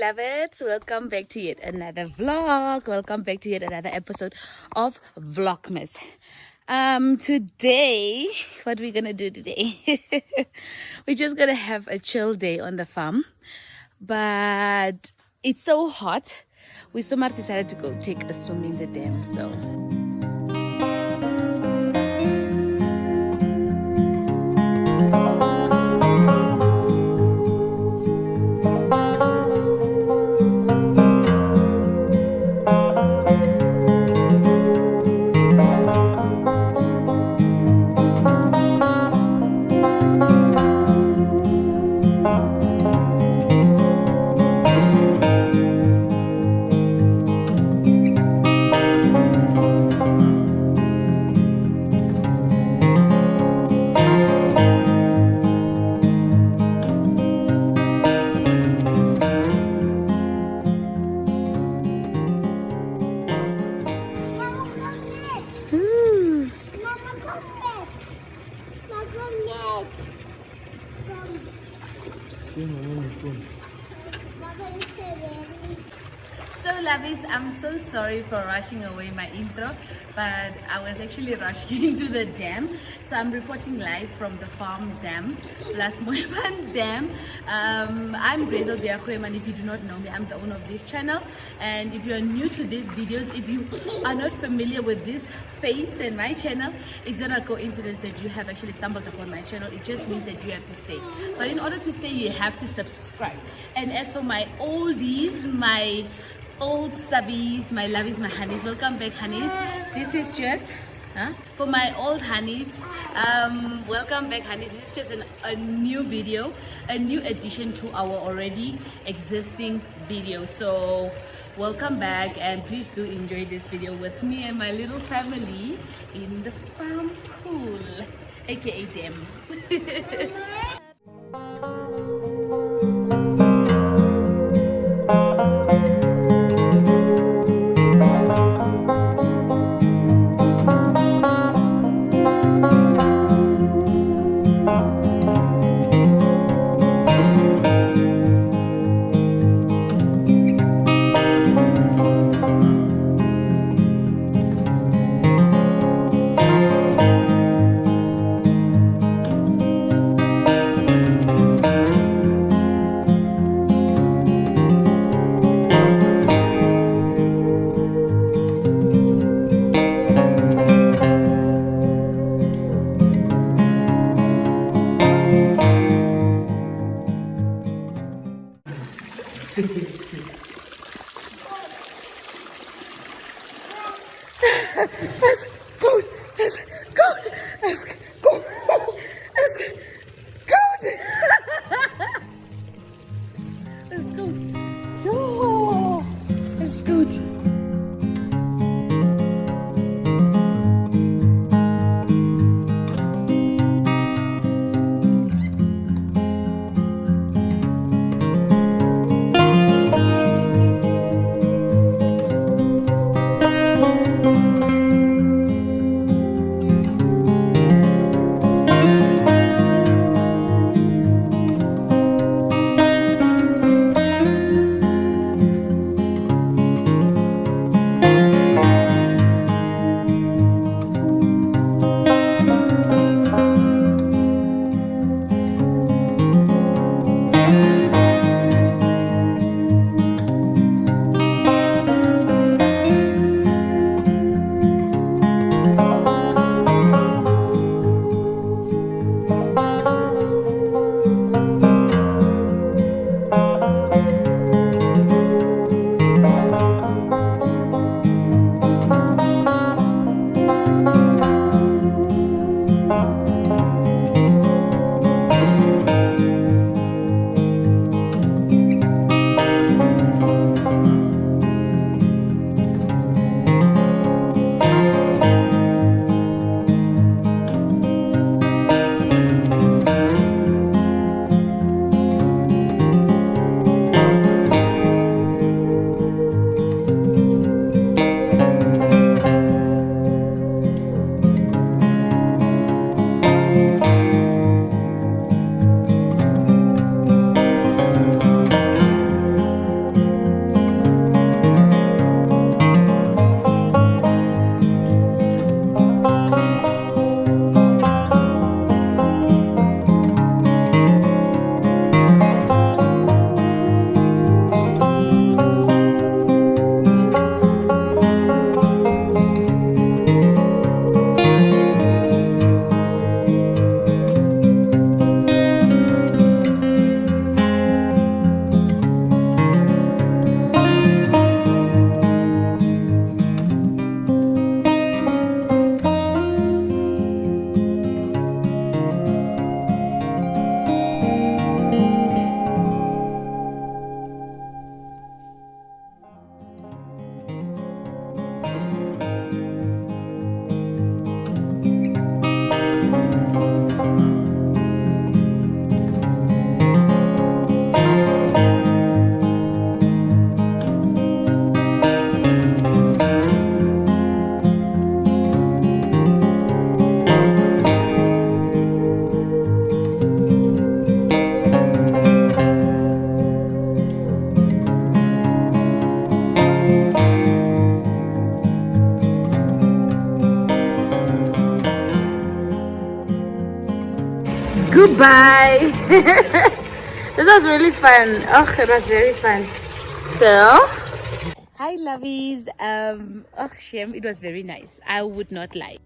beloveds, welcome back to yet another vlog. Welcome back to yet another episode of Vlog-Vlogmas. Today, what we're gonna do today, we're just gonna have a chill day on the farm, but it's so hot. We so much decided to go take a swim in the dam, so lovies, I'm so sorry for rushing away my intro, but I was actually rushing into the dam. So I'm reporting live from the farm dam plus Goeieman dam. I'm Gracell, Goeieman. If you do not know me, I'm the owner of this channel, and if you're new to these videos, if you are not familiar with this face and my channel, it's not a coincidence that you have actually stumbled upon my channel. It just means that you have to stay, but in order to stay you have to subscribe. And as for my oldies, my old subbies, my lovies, my honeys, welcome back, honeys. This is just for my old honeys, welcome back, honeys. This is just a new video, a new addition to our already existing video. So welcome back, and please do enjoy this video with me and my little family in the farm pool, aka dam. Goodbye. This was really fun. Oh, it was very fun. So, hi lovies. Oh, shame. It was very nice. I would not lie.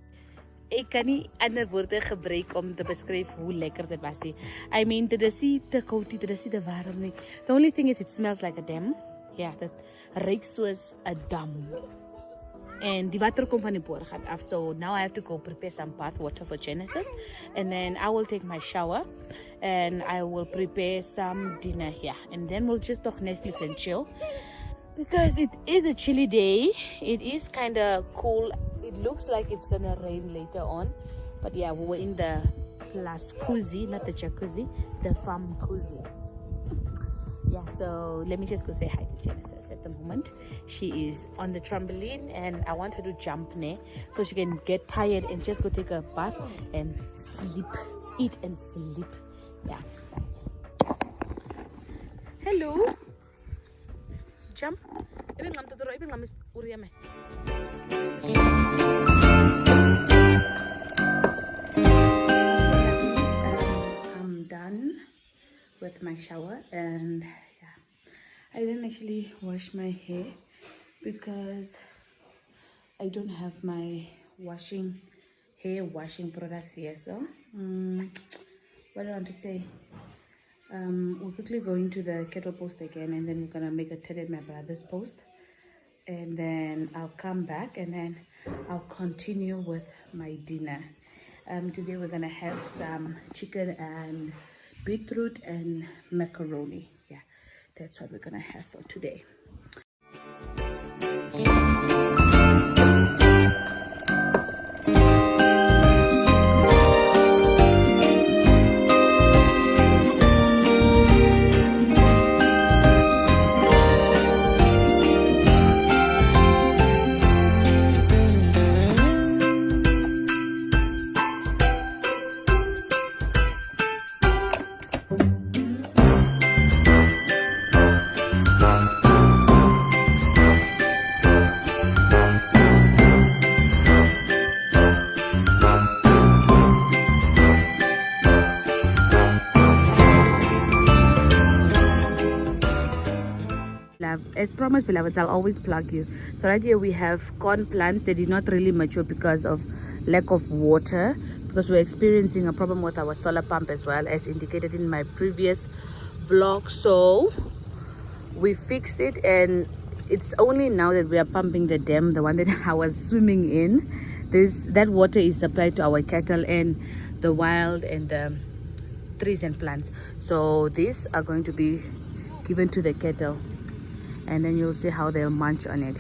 Ik kan nie ander woorde gebruik om te beskryf hoe lekker dit was nie. I mean, dit is nie te koud nie, dit is nie te warm nie. The only thing is it smells like a dam. Ja, dit ruik soos 'n dam. En die water kom van die boorgat af. So now I have to go prepare some bath water for Genesis. And then I will take my shower. And I will prepare some dinner here. And then we'll just talk Netflix and chill. Because it is a chilly day. It is kind of cool. It looks like it's gonna rain later on, but yeah, we were in the plus cozy, not the jacuzzi, the farm cozy. Yeah, so let me just go say hi to Genesis at the moment. She is on the trampoline and I want her to jump near so she can get tired and just go take a bath and sleep, eat and sleep. Yeah. Hello. Jump. I'm done with my shower and yeah, I didn't actually wash my hair because I don't have my hair washing products here. So what do I want to say? We're quickly going to the kettle post again, and then we're gonna make a tea at my brother's post, and then I'll come back and then I'll continue with my dinner. Today we're gonna have some chicken and beetroot and macaroni. Yeah, that's what we're gonna have for today. As promised, beloveds, I'll always plug you. So right here we have corn plants. They did not really mature because of lack of water, because we're experiencing a problem with our solar pump as well, as indicated in my previous vlog. So we fixed it, and it's only now that we are pumping the dam, the one that I was swimming in. That water is supplied to our cattle and the wild and the trees and plants. So these are going to be given to the cattle, and then you'll see how they'll munch on it.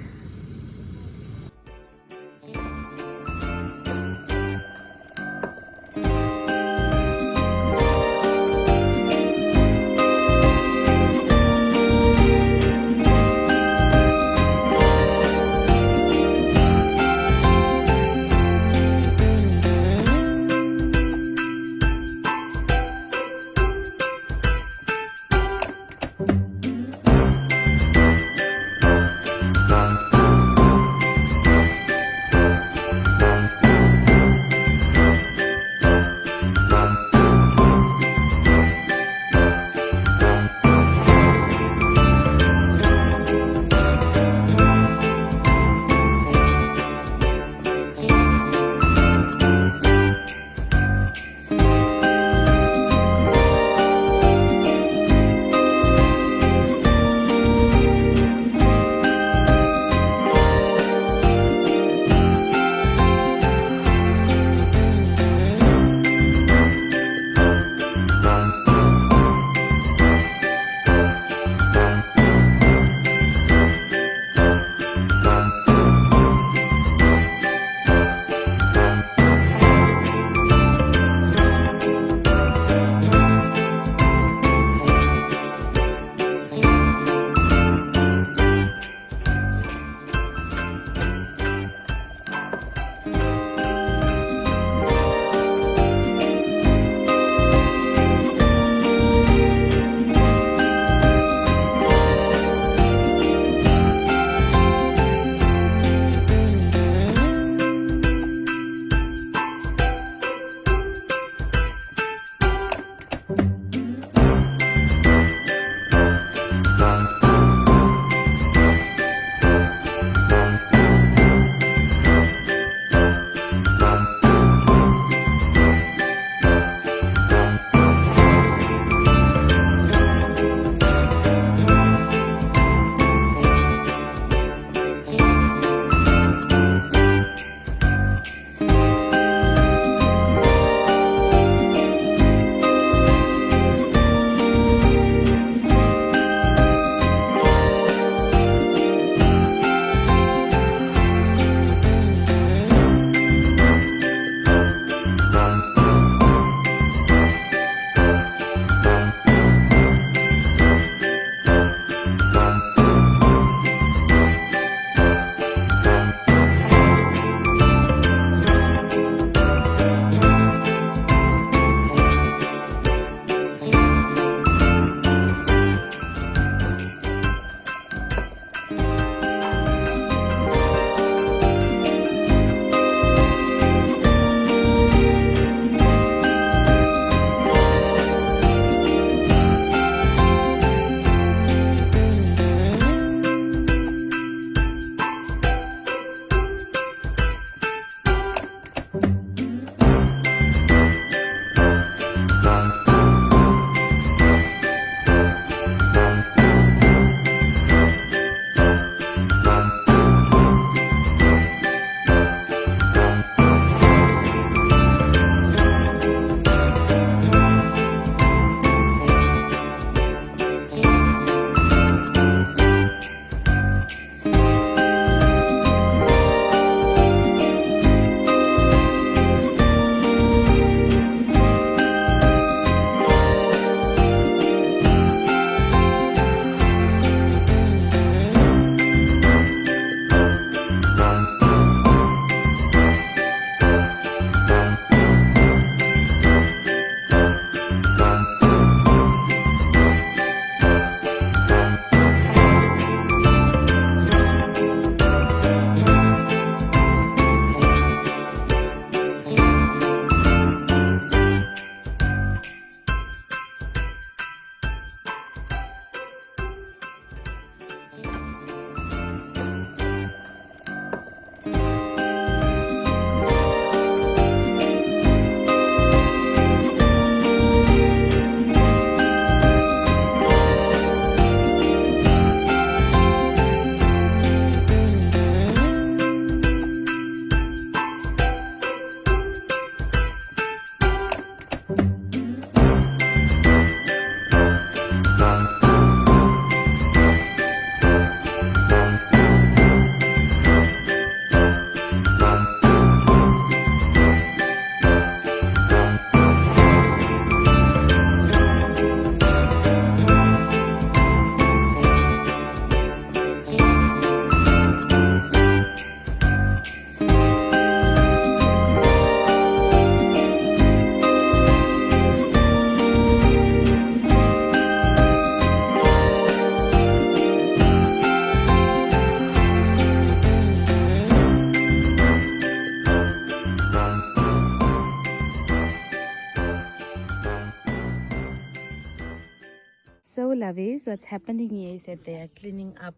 So lovies, what's happening here is that they are cleaning up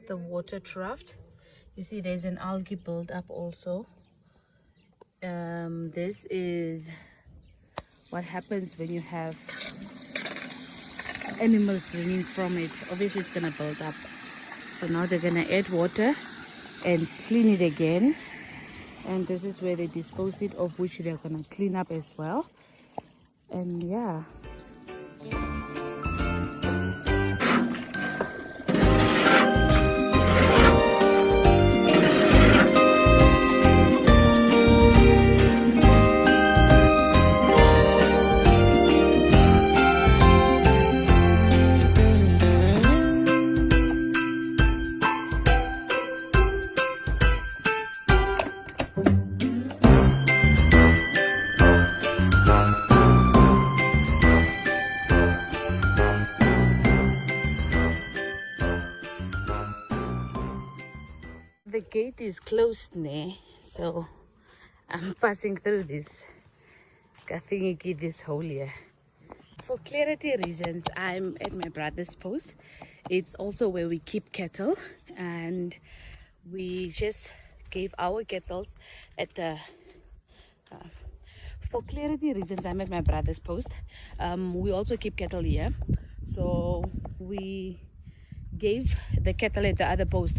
the water trough. You see there's an algae build up also. This is what happens when you have animals drinking from it. Obviously it's gonna build up. So now they're gonna add water and clean it again. And this is where they disposed it, of which they're gonna clean up as well. And yeah. The gate is closed now, so I'm passing through this hole here. For clarity reasons, I'm at my brother's post. It's also where we keep cattle, and we just gave our cattle at the for clarity reasons, I'm at my brother's post. We also keep cattle here, so we gave the cattle at the other post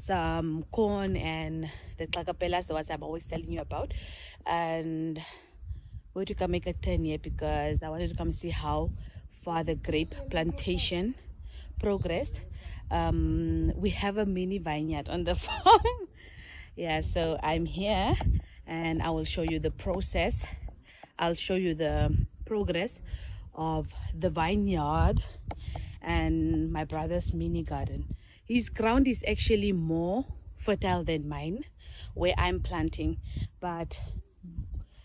some corn and the tlakapelas, the ones I'm always telling you about. And we're to come make a turn here because I wanted to come see how far the grape plantation progressed. We have a mini vineyard on the farm. Yeah, so I'm here and I will show you the process. I'll show you the progress of the vineyard and my brother's mini garden. His ground is actually more fertile than mine, where I'm planting, but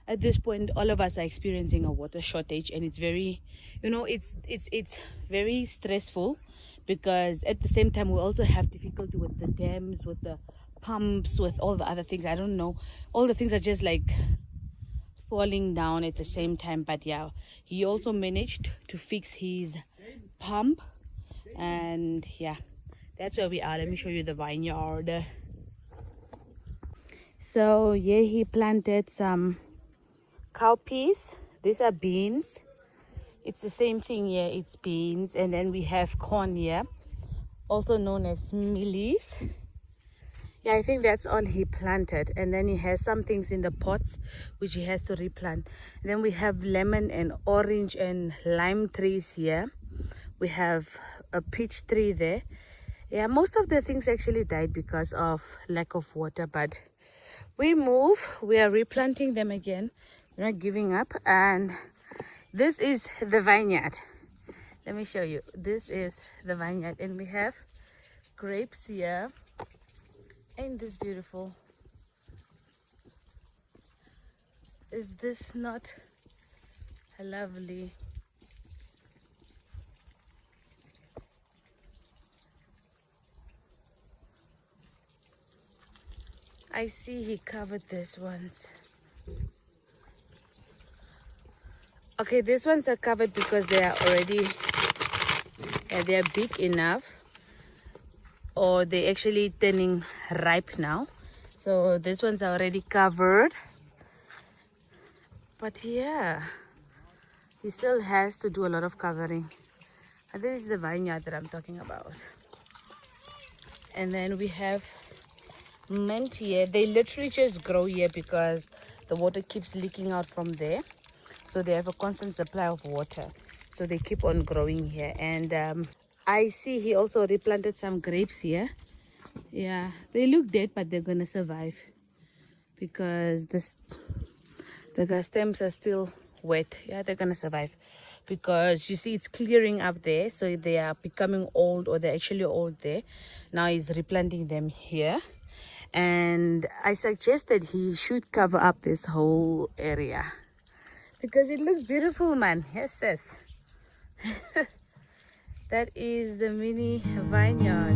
at this point all of us are experiencing a water shortage, and it's very, you know, it's very stressful, because at the same time we also have difficulty with the dams, with the pumps, with all the other things. I don't know, all the things are just like falling down at the same time. But yeah, he also managed to fix his pump, and yeah, that's where we are. Let me show you the vineyard. So yeah, he planted some cowpeas. These are beans. It's the same thing here, it's beans. And then we have corn here, also known as mealies. Yeah, I think that's all he planted. And then he has some things in the pots which he has to replant. Then we have lemon and orange and lime trees here. We have a peach tree there. Yeah, most of the things actually died because of lack of water, but we are replanting them again. We're not giving up. And this is the vineyard. Let me show you. This is the vineyard, and we have grapes here. Ain't this beautiful? Is this not lovely? I see he covered this ones. Okay, these ones are covered because they are already, they are big enough, or they're actually turning ripe now. So these ones are already covered. But yeah, he still has to do a lot of covering. And this is the vineyard that I'm talking about. And then we have mint here. They literally just grow here because the water keeps leaking out from there, so they have a constant supply of water, so they keep on growing here. And I see he also replanted some grapes here. Yeah, they look dead, but they're gonna survive because the stems are still wet. Yeah, they're gonna survive because you see it's clearing up there, so they are becoming old, or they're actually old there. Now he's replanting them here. And I suggested he should cover up this whole area because it looks beautiful, man. Yes, yes. That is the mini vineyard.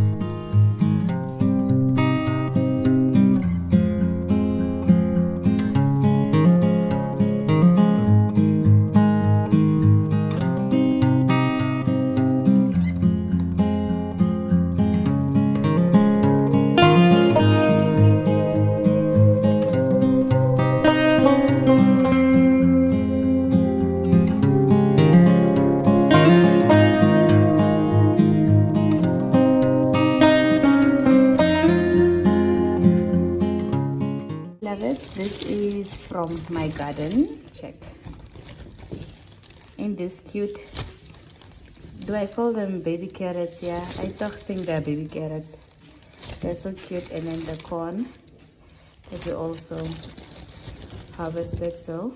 seeds from my garden. Check. Ain't this cute? Do I call them baby carrots? Yeah, I don't think they're baby carrots. They're so cute. And then the corn that we also harvested. So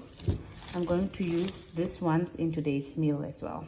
I'm going to use this ones in today's meal as well.